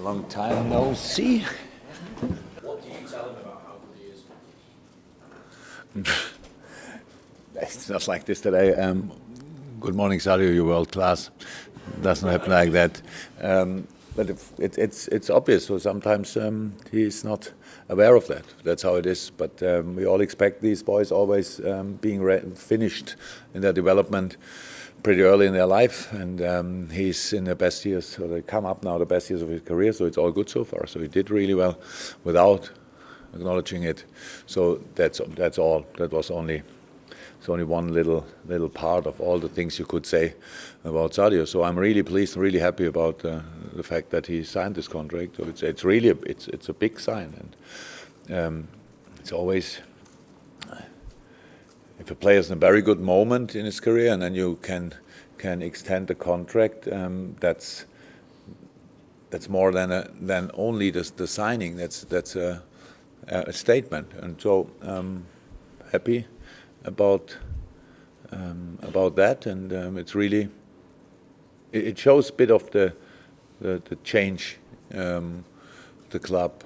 Long time no see. What do you tell him about how good he is? It's not like this today. Good morning, Sadio. You're world class. Doesn't happen like that. But it's obvious. So sometimes he's not aware of that. That's how it is. But we all expect these boys always being finished in their development pretty early in their life, and he's in the best years. So they come up now, the best years of his career. So it's all good so far. So he did really well, without acknowledging it. So that's all. That was only. It's only one little part of all the things you could say about Sadio. So I'm really pleased, really happy about the fact that he signed this contract. So it's really a big sign, and it's always, if a player is in a very good moment in his career and then you can extend the contract, that's more than only the signing. That's a statement, and so happy about that, and it's really it shows a bit of the change the club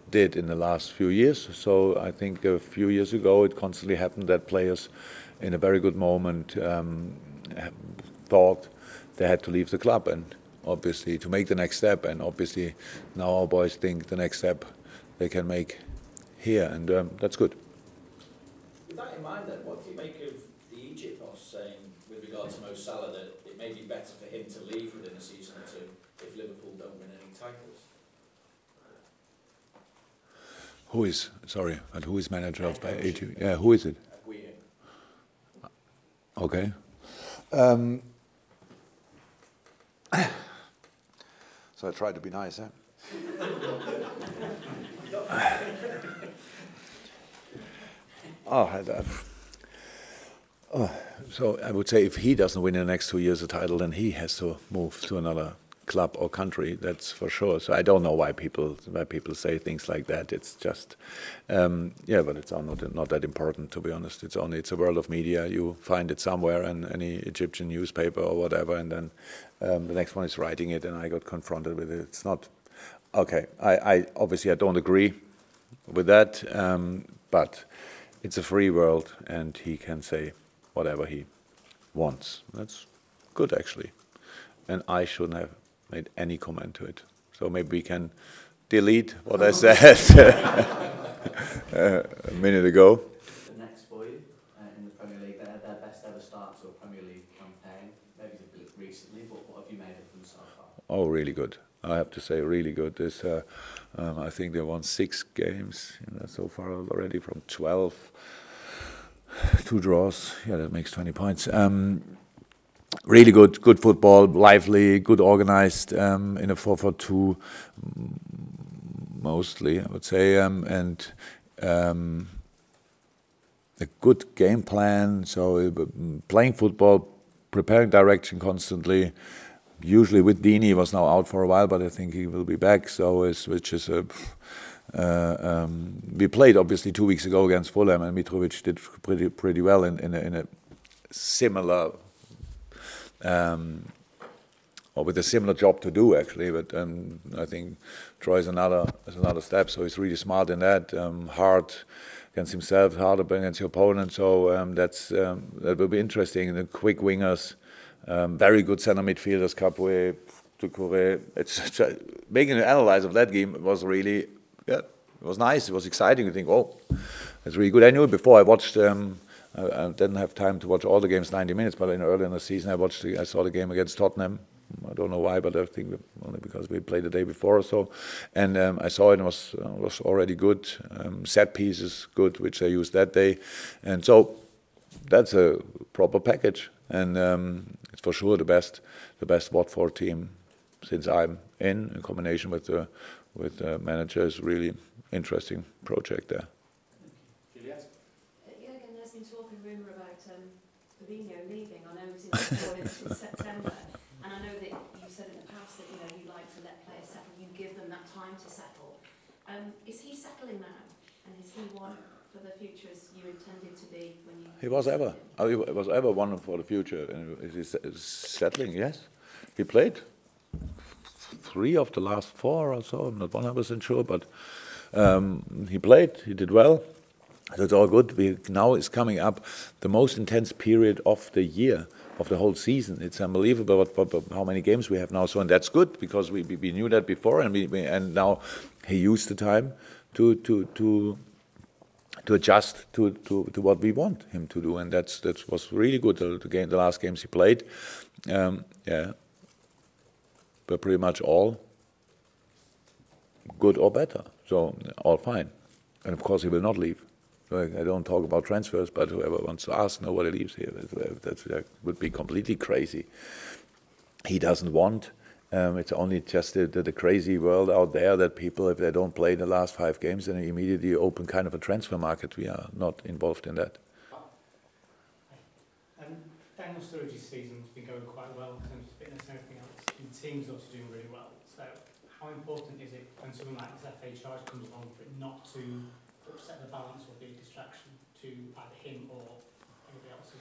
did in the last few years. So I think a few years ago it constantly happened that players in a very good moment thought they had to leave the club, and obviously to make the next step, and obviously now our boys think the next step they can make here, and that's good. With that in mind then, what do you make of the Egypt boss saying with regard to Mo Salah that it may be better for him to leave within a season or two if Liverpool don't win any titles? Who is manager of Egypt? Yeah, who is it? Okay. So I tried to be nice, huh? So I would say if he doesn't win in the next 2 years a title, then he has to move to another club or country. That's for sure. So I don't know why people say things like that. It's just but it's not that important, to be honest. It's a world of media. You find it somewhere in any Egyptian newspaper or whatever, and then the next one is writing it, and I got confronted with it. It's not okay. I obviously don't agree with that, but it's a free world, and he can say whatever he wants. That's good, actually. And I shouldn't have made any comment to it. So maybe we can delete what I said a minute ago. The next for you in the Premier League, they had their best ever start to a Premier League campaign, maybe a bit recently, but what have you made of them so far? Oh, really good. I have to say, really good. I think they won 6 games so far already from 12. 2 draws. Yeah, that makes 20 points. Really good football, lively, good organized, in a 4-4-2 mostly, I would say, and a good game plan. So playing football, preparing direction constantly. Usually with Dini, he was now out for a while, but I think he will be back. So we played obviously 2 weeks ago against Fulham, and Mitrovic did pretty well in a similar or with a similar job to do, actually. But I think Troy is another step. So he's really smart in that. Hard against himself, hard against your opponent. So that will be interesting. The quick wingers, very good center midfielders, Capoue, Doucouré. It's making an analysis of that game was really, it was nice. It was exciting. You think, oh, that's really good. I knew it before. I watched. I didn't have time to watch all the games, 90 minutes, but early in the season I saw the game against Tottenham. I don't know why, but I think only because we played the day before or so. And I saw it, and it was already good. Set pieces good, which I used that day. And so that's a proper package. And it's for sure the best Watford team since I'm in combination with the manager. Is really interesting project there. Rumour about Fabinho leaving. I know he's in the since September, and I know that you said in the past that you like to let players settle. You give them that time to settle. Is he settling now, and is he one for the future as you intended to be when you? He was ever. He was ever one for the future. And is he settling? Yes, he played 3 of the last 4 or so. I'm not 100% sure, but he played. He did well. So it's all good. Now is coming up the most intense period of the year, of the whole season. It's unbelievable how many games we have now. So, and that's good because we knew that before, and now he used the time to adjust to what we want him to do, and that was really good. The last games he played, but pretty much all good or better. So all fine, and of course he will not leave. I don't talk about transfers, but whoever wants to ask, nobody leaves here. That would be completely crazy. He doesn't want. It's only just the crazy world out there that people, if they don't play the last 5 games, then immediately open kind of a transfer market. We are not involved in that. Daniel Sturridge's season's been going quite well in terms of fitness and everything else. And the team's obviously doing really well. So how important is it when something like this FA charge comes along for it not to upset the balance or be a distraction to either him or anybody else?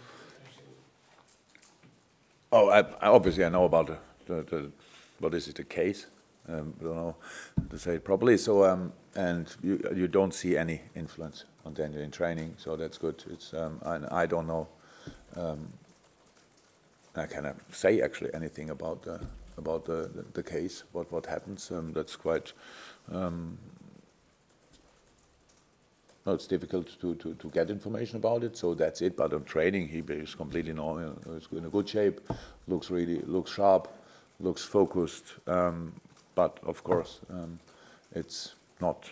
Oh, obviously I know about the what is it, the case? I don't know to say it properly. So and you don't see any influence on Daniel in training, so that's good. It's I don't know. I cannot say actually anything about the case. What happens? That's quite. No, it's difficult to get information about it, so that's it. But on training, he is completely normal. He's in a good shape, looks sharp, looks focused. But of course, it's not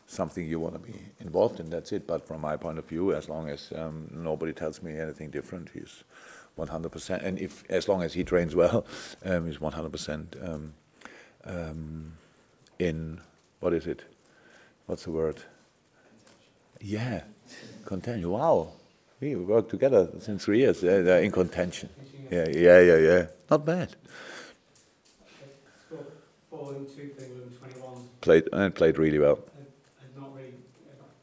something you want to be involved in. That's it. But from my point of view, as long as nobody tells me anything different, he's 100%. And as long as he trains well, he's 100% in what is it? What's the word? Yeah, contention. Wow, we worked together since 3 years. They're in contention. Yeah. Not bad. Scored 4 and 2 for England 21. Played really well. And not really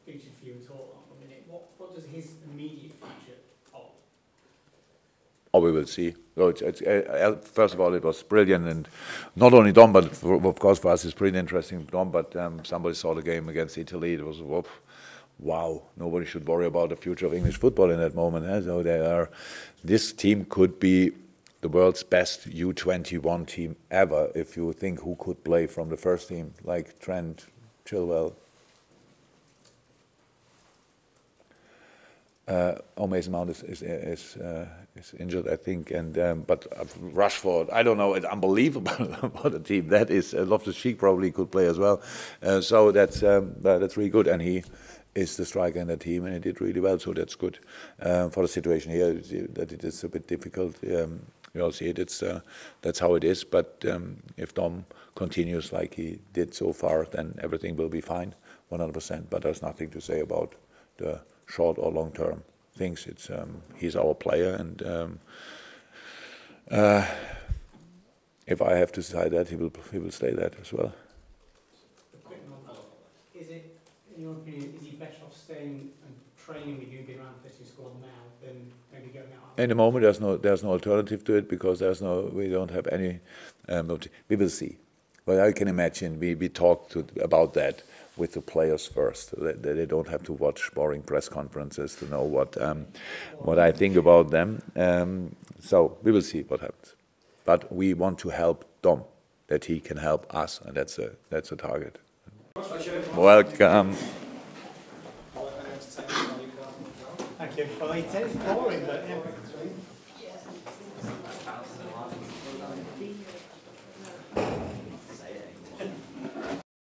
featured for you at all on the minute. What does his immediate future hold? Oh, we will see. So first of all, it was brilliant, and not only Dom, but of course for us it's pretty interesting, Dom. But somebody saw the game against Italy. It was whoop. Wow, nobody should worry about the future of English football in that moment. So this team could be the world's best U21 team ever if you think who could play from the first team, like Trent, Chilwell. Mason Mount is injured, I think, and but Rashford, I don't know, it's unbelievable what a team that is. Loftus-Cheek probably could play as well, so that's really good, and he is the striker in the team, and he did really well, so that's good. For the situation here, that it is a bit difficult. We all see it. That's how it is. But if Dom continues like he did so far, then everything will be fine, 100%. But there's nothing to say about the short or long-term things. It's he's our player, and if I have to decide that, he will stay that as well. A quick follow-up. Is it, in your opinion, is he better off staying and training with you and being around the first squad now than maybe going out? In the moment, there's no alternative to it because we don't have any. We will see. Well, I can imagine we talked about that with the players first. They don't have to watch boring press conferences to know what I think about them. So we will see what happens. But we want to help Dom, that he can help us, and that's a target. Welcome. Thank you. Well, it's boring, but yeah.